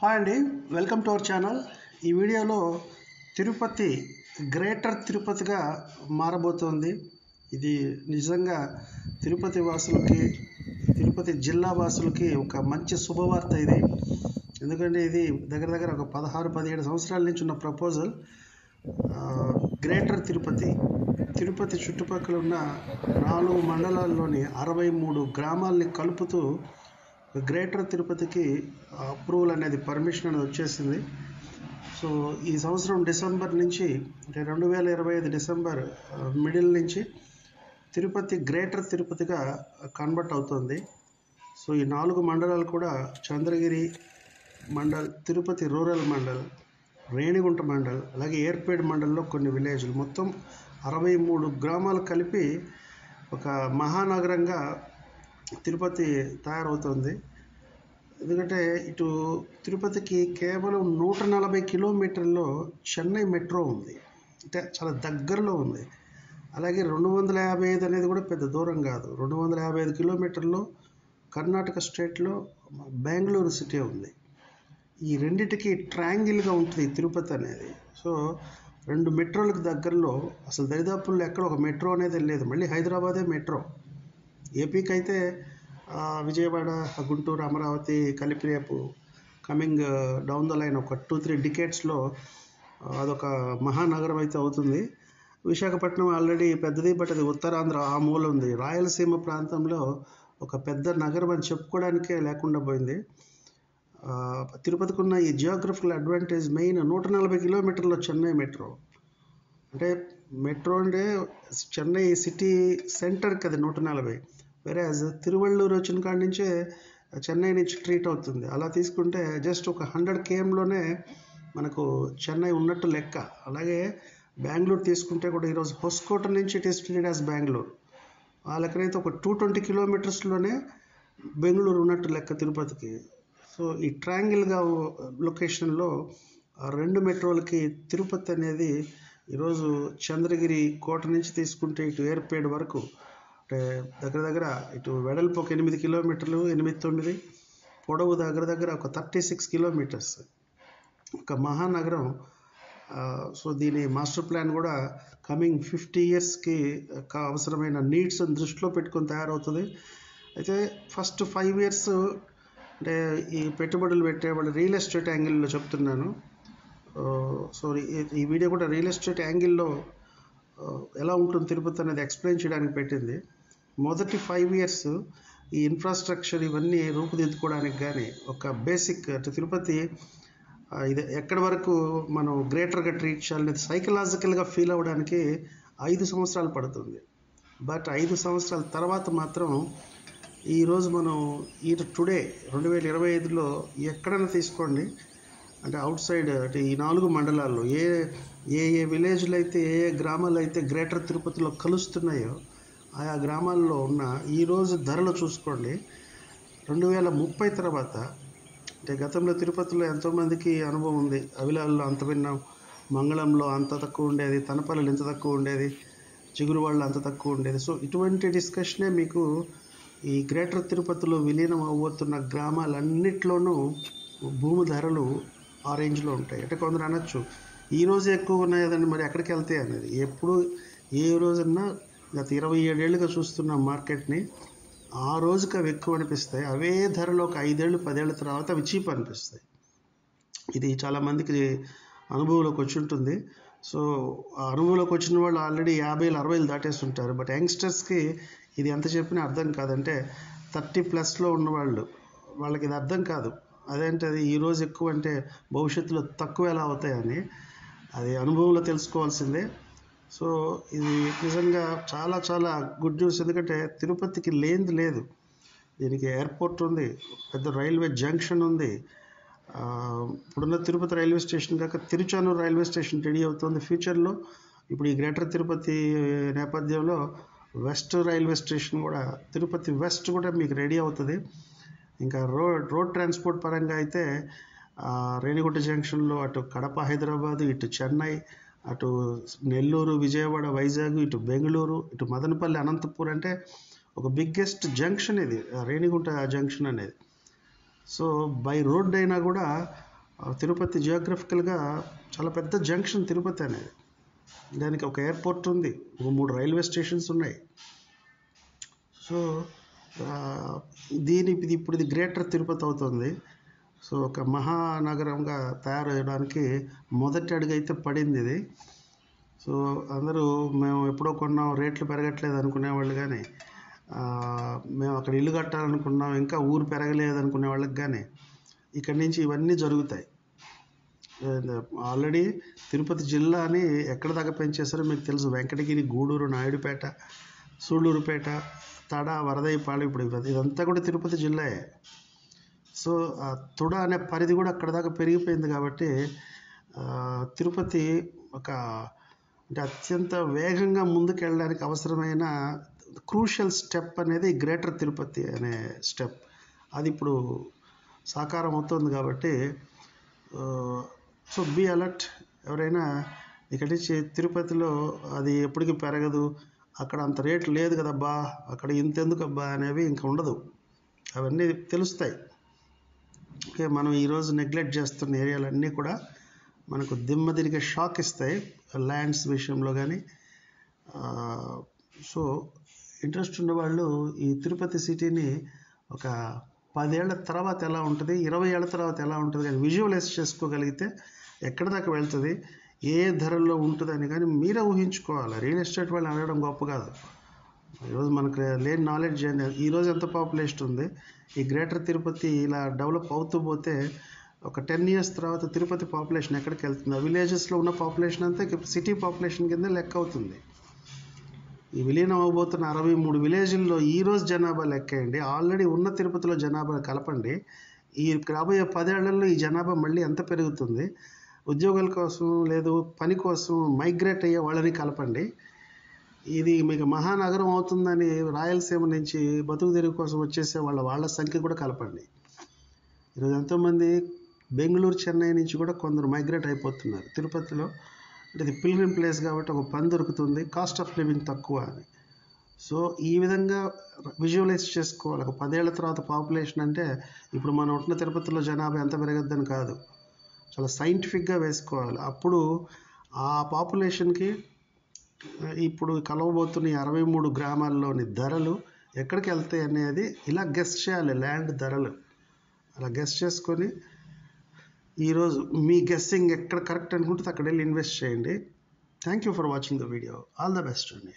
Hi అండి, welcome to our channel. ఈ వీడియోలో తిరుపతి గ్రేటర్ తిరుపతిగా మారబోతోంది. ఇది నిజంగా తిరుపతి వాసులకి, తిరుపతి జిల్లా వాసులకి ఒక మంచి శుభవార్త ఇది. ఎందుకంటే ఇది దగ్గర దగ్గర ఒక 16-17 సంవత్సరాల నుంచి ఉన్న ప్రపోజల్. గ్రేటర్ తిరుపతి, తిరుపతి చుట్టుపక్కల ఉన్న 4 మండలాల్లోని 63 గ్రామాల్ని కలుపుతూ గ్రేటర్ తిరుపతికి అప్రూవల్ అనేది, పర్మిషన్ అనేది వచ్చేసింది. సో ఈ సంవత్సరం డిసెంబర్ నుంచి, అంటే 2025 డిసెంబర్ మిడిల్ నుంచి తిరుపతి గ్రేటర్ తిరుపతిగా కన్వర్ట్ అవుతుంది. సో ఈ 4 మండలాలు కూడా చంద్రగిరి మండల్, తిరుపతి రూరల్ మండల్, రేణిగుంట మండల్, అలాగే ఏర్పేడ్ మండల్లో కొన్ని విలేజ్లు, మొత్తం 63 గ్రామాలు కలిపి ఒక మహానగరంగా తిరుపతి తయారవుతుంది. ఎందుకంటే ఇటు తిరుపతికి కేవలం 140 కిలోమీటర్లో చెన్నై మెట్రో ఉంది, అంటే చాలా దగ్గరలో ఉంది. అలాగే 255 అనేది కూడా పెద్ద దూరం కాదు. 255 కిలోమీటర్లో కర్ణాటక స్టేట్లో బెంగళూరు సిటీ ఉంది. ఈ రెండిటికి ట్రయాంగిల్గా ఉంటుంది తిరుపతి అనేది. సో 2 మెట్రోలకు దగ్గరలో, అసలు దరిదాపుల్లో ఎక్కడ ఒక మెట్రో అనేది లేదు. మళ్ళీ హైదరాబాదే మెట్రో. ఏపీకి అయితే విజయవాడ, గుంటూరు, అమరావతి కలిపి రేపు కమింగ్ డౌన్ ద లైన్ ఒక 2-3 డికేట్స్లో అదొక మహానగరం అయితే అవుతుంది. విశాఖపట్నం ఆల్రెడీ పెద్దది, బట్ అది ఉత్తరాంధ్ర ఆ మూల ఉంది. రాయలసీమ ప్రాంతంలో ఒక పెద్ద నగరం అని చెప్పుకోవడానికే లేకుండా పోయింది. తిరుపతికి ఉన్న ఈ జియోగ్రఫికల్ అడ్వాంటేజ్ మెయిన్ 140 కిలోమీటర్లో చెన్నై మెట్రో. అంటే మెట్రో అంటే చెన్నై సిటీ సెంటర్కి అది 140. వేరేజ్ తిరువళ్ళూరు వచ్చిన కాడి నుంచే చెన్నై నుంచి ట్రీట్ అవుతుంది. అలా తీసుకుంటే జస్ట్ ఒక 100 kmలోనే మనకు చెన్నై ఉన్నట్టు లెక్క. అలాగే బెంగళూరు తీసుకుంటే కూడా ఈరోజు హొస్కోట నుంచి it is treated as Bengaluru. ఆ లెక్కనైతే ఒక 220 కిలోమీటర్స్లోనే బెంగళూరు ఉన్నట్టు లెక్క తిరుపతికి. సో ఈ ట్రయాంగిల్గా లొకేషన్లో 2 మెట్రోలకి తిరుపతి అనేది ఈరోజు చంద్రగిరి కోట నుంచి తీసుకుంటే ఇటు ఏర్పేడ్ వరకు, అంటే దగ్గర దగ్గర ఇటు వెడల్పు ఒక 8 కిలోమీటర్లు, 8-9, పొడవు దగ్గర దగ్గర ఒక 36 కిలోమీటర్స్, ఒక మహానగరం. సో దీని మాస్టర్ ప్లాన్ కూడా కమింగ్ 50 ఇయర్స్కి అవసరమైన నీడ్స్ దృష్టిలో పెట్టుకొని తయారవుతుంది. అయితే ఫస్ట్ 5 ఇయర్స్ అంటే ఈ పెట్టుబడులు పెట్టేవాళ్ళు రియల్ ఎస్టేట్ యాంగిల్లో చెప్తున్నాను. సో ఈ వీడియో కూడా రియల్ ఎస్టేట్ యాంగిల్లో ఎలా ఉంటుంది తిరుపతి అనేది ఎక్స్ప్లెయిన్ చేయడానికి పెట్టింది. మొదటి 5 ఇయర్స్ ఈ ఇన్ఫ్రాస్ట్రక్చర్ ఇవన్నీ రూపుదిద్దుకోవడానికి కానీ, ఒక బేసిక్ అంటే తిరుపతి ఇది ఎక్కడి వరకు మనం గ్రేటర్గా ట్రీట్ చేయాలనేది సైకలాజికల్గా ఫీల్ అవ్వడానికి 5 సంవత్సరాలు పడుతుంది. బట్ 5 సంవత్సరాల తర్వాత మాత్రం ఈరోజు మనం టుడే 2025లో ఎక్కడైనా తీసుకోండి, అంటే అవుట్ సైడ్, అంటే ఈ 4 మండలాల్లో ఏ విలేజ్లు అయితే, ఏ గ్రామాలు అయితే గ్రేటర్ తిరుపతిలో కలుస్తున్నాయో ఆయా గ్రామాల్లో ఉన్న ఈరోజు ధరలు చూసుకోండి. 2030 తర్వాత, అంటే గతంలో తిరుపతిలో ఎంతోమందికి అనుభవం ఉంది. అవిలాల్లో అంత విన్నాం, మంగళంలో అంత తక్కువ ఉండేది, తనపల్లిలో ఇంత తక్కువ ఉండేది, చిగురువాళ్ళు అంత తక్కువ ఉండేది. సో ఇటువంటి డిస్కషనే మీకు ఈ గ్రేటర్ తిరుపతిలో విలీనం అవ్వబోతున్న గ్రామాలన్నిట్లోనూ భూమి ధరలు ఆ రేంజ్లో ఉంటాయి. అంటే కొందరు అనొచ్చు ఈరోజు ఎక్కువ ఉన్నాయదండి, మరి ఎక్కడికి వెళ్తాయి అనేది. ఎప్పుడు ఏ రోజన్నా గత 27 ఏళ్ళుగా చూస్తున్న మార్కెట్ని, ఆ రోజుకి అవి ఎక్కువ అనిపిస్తాయి. అవే ధరలో ఒక 5 ఏళ్ళు 10 ఏళ్ళ తర్వాత అవి చీప్ అనిపిస్తాయి. ఇది చాలామందికి అనుభవంలోకి వచ్చి ఉంటుంది. సో ఆ అనుభవంలోకి వచ్చిన వాళ్ళు ఆల్రెడీ 50, 60 దాటేస్తుంటారు. బట్ యంగ్స్టర్స్కి ఇది ఎంత చెప్పినా అర్థం కాదంటే 30+ ఉన్నవాళ్ళు, వాళ్ళకి ఇది అర్థం కాదు. అదేంటది ఈరోజు ఎక్కువ అంటే భవిష్యత్తులో తక్కువ ఎలా అవుతాయని, అది అనుభవంలో తెలుసుకోవాల్సిందే. సో ఇది నిజంగా చాలా చాలా గుడ్ న్యూస్. ఎందుకంటే తిరుపతికి లేనిది లేదు. దీనికి ఎయిర్పోర్ట్ ఉంది, పెద్ద రైల్వే జంక్షన్ ఉంది. ఇప్పుడున్న తిరుపతి రైల్వే స్టేషన్ కాక తిరుచానూరు రైల్వే స్టేషన్ రెడీ అవుతుంది ఫ్యూచర్లో. ఇప్పుడు ఈ గ్రేటర్ తిరుపతి నేపథ్యంలో వెస్ట్ రైల్వే స్టేషన్ కూడా, తిరుపతి వెస్ట్ కూడా మీకు రెడీ అవుతుంది. ఇంకా రోడ్ ట్రాన్స్పోర్ట్ పరంగా అయితే రేణిగుంట జంక్షన్లో అటు కడప హైదరాబాదు, ఇటు చెన్నై, అటు నెల్లూరు విజయవాడ వైజాగ్, ఇటు బెంగళూరు, ఇటు మదనపల్లి అనంతపూర్, అంటే ఒక బిగ్గెస్ట్ జంక్షన్ ఇది రేణిగుంట జంక్షన్ అనేది. సో బై రోడ్ అయినా కూడా తిరుపతి జియోగ్రఫికల్గా చాలా పెద్ద జంక్షన్ తిరుపతి అనేది. దానికి ఒక ఎయిర్పోర్ట్ ఉంది, ఒక 3 రైల్వే స్టేషన్స్ ఉన్నాయి. సో ఇప్పుడు ఇది గ్రేటర్ తిరుపతి అవుతుంది. సో ఒక మహానగరంగా తయారయ్యడానికి మొదటి అడుగు అయితే పడింది ఇది. సో అందరూ మేము ఎప్పుడో కొన్నాం, రేట్లు పెరగట్లేదు అనుకునేవాళ్ళు, కానీ మేము అక్కడ ఇల్లు కట్టాలనుకున్నాం, ఇంకా ఊరు పెరగలేదు అనుకునే వాళ్ళకి కానీ ఇక్కడి నుంచి ఇవన్నీ జరుగుతాయి. ఆల్రెడీ తిరుపతి జిల్లాని ఎక్కడ దాకా పెంచేస్తారో మీకు తెలుసు. వెంకటగిరి, గూడూరు, నాయుడుపేట, సూళ్ళూరుపేట, తడ, వరదయ్యపాలెం, ఇప్పుడు ఇదంతా కూడా తిరుపతి జిల్లాయే. సో తుడ అనే పరిధి కూడా అక్కడ దాకా పెరిగిపోయింది. కాబట్టి తిరుపతి అంటే అత్యంత వేగంగా ముందుకు వెళ్ళడానికి అవసరమైన క్రూషియల్ స్టెప్ అనేది గ్రేటర్ తిరుపతి అనే స్టెప్. అది ఇప్పుడు సాకారం అవుతుంది. కాబట్టి సో బీ అలర్ట్. ఎవరైనా ఇక్కడి నుంచి తిరుపతిలో అది ఎప్పటికీ పెరగదు, అక్కడ అంత రేట్లు లేదు కదబ్బా, అక్కడ ఇంతెందుకు అబ్బా అనేవి ఇంకా ఉండదు. అవన్నీ తెలుస్తాయి. ఓకే, మనం ఈరోజు నెగ్లెక్ట్ చేస్తున్న ఏరియాలన్నీ కూడా మనకు దిమ్మ తిరిగే షాక్ ఇస్తాయి ల్యాండ్స్ విషయంలో కానీ. సో ఇంట్రెస్ట్ ఉన్నవాళ్ళు ఈ తిరుపతి సిటీని ఒక 10 ఏళ్ల తర్వాత ఎలా ఉంటుంది, 20 ఏళ్ల తర్వాత ఎలా ఉంటుంది కానీ విజువలైజ్ చేసుకోగలిగితే ఎక్కడి దాకా వెళ్తుంది, ఏ ధరల్లో ఉంటుందని కానీ మీరే ఊహించుకోవాలి. రియల్ ఎస్టేట్ వాళ్ళు అడగడం గొప్ప కాదు. ఈరోజు మనకు లేని నాలెడ్జ్ ఏంటి, ఈరోజు ఎంత పాపులేషన్ ఉంది, ఈ గ్రేటర్ తిరుపతి ఇలా డెవలప్ అవుతూ పోతే ఒక 10 years తర్వాత తిరుపతి పాపులేషన్ ఎక్కడికి వెళ్తుంది? విలేజెస్లో ఉన్న పాపులేషన్ అంతా సిటీ పాపులేషన్ కింద లెక్క అవుతుంది. ఈ విలీనం అవ్వబోతున్న 63 విలేజ్ల్లో ఈరోజు జనాభా లెక్కేయండి, ఆల్రెడీ ఉన్న తిరుపతిలో జనాభా కలపండి. ఈ రాబోయే 10 ఏళ్లలో ఈ జనాభా మళ్ళీ ఎంత పెరుగుతుంది? ఉద్యోగాల కోసం లేదు పని కోసం మైగ్రేట్ అయ్యే వాళ్ళని కలపండి. ఇది మీకు మహానగరం అవుతుందని రాయలసీమ నుంచి బతుకు తెరుగు కోసం వచ్చేసే వాళ్ళ సంఖ్య కూడా కలపండి. ఈరోజు ఎంతోమంది బెంగళూరు, చెన్నై నుంచి కూడా కొందరు మైగ్రేట్ అయిపోతున్నారు తిరుపతిలో. అంటే ఇది పిల్గ్రిమ్ ప్లేస్ కాబట్టి ఒక పని దొరుకుతుంది, కాస్ట్ ఆఫ్ లివింగ్ తక్కువ అని. సో ఈ విధంగా విజువలైజ్ చేసుకోవాలి. ఒక 10 ఏళ్ల తర్వాత పాపులేషన్ అంటే ఇప్పుడు మనం ఉంటున్న తిరుపతిలో జనాభా ఎంత పెరగద్దని కాదు, చాలా సైంటిఫిక్గా వేసుకోవాలి. అప్పుడు ఆ పాపులేషన్కి ఇప్పుడు కలవబోతున్న 63 గ్రామాల్లోని ధరలు ఎక్కడికి వెళ్తాయి అనేది ఇలా గెస్ చేయాలి. ల్యాండ్ ధరలు అలా గెస్ చేసుకొని ఈరోజు మీ గెస్సింగ్ ఎక్కడ కరెక్ట్ అనుకుంటే అక్కడ వెళ్ళి ఇన్వెస్ట్ చేయండి. Thank you for watching the video. All the best అండి.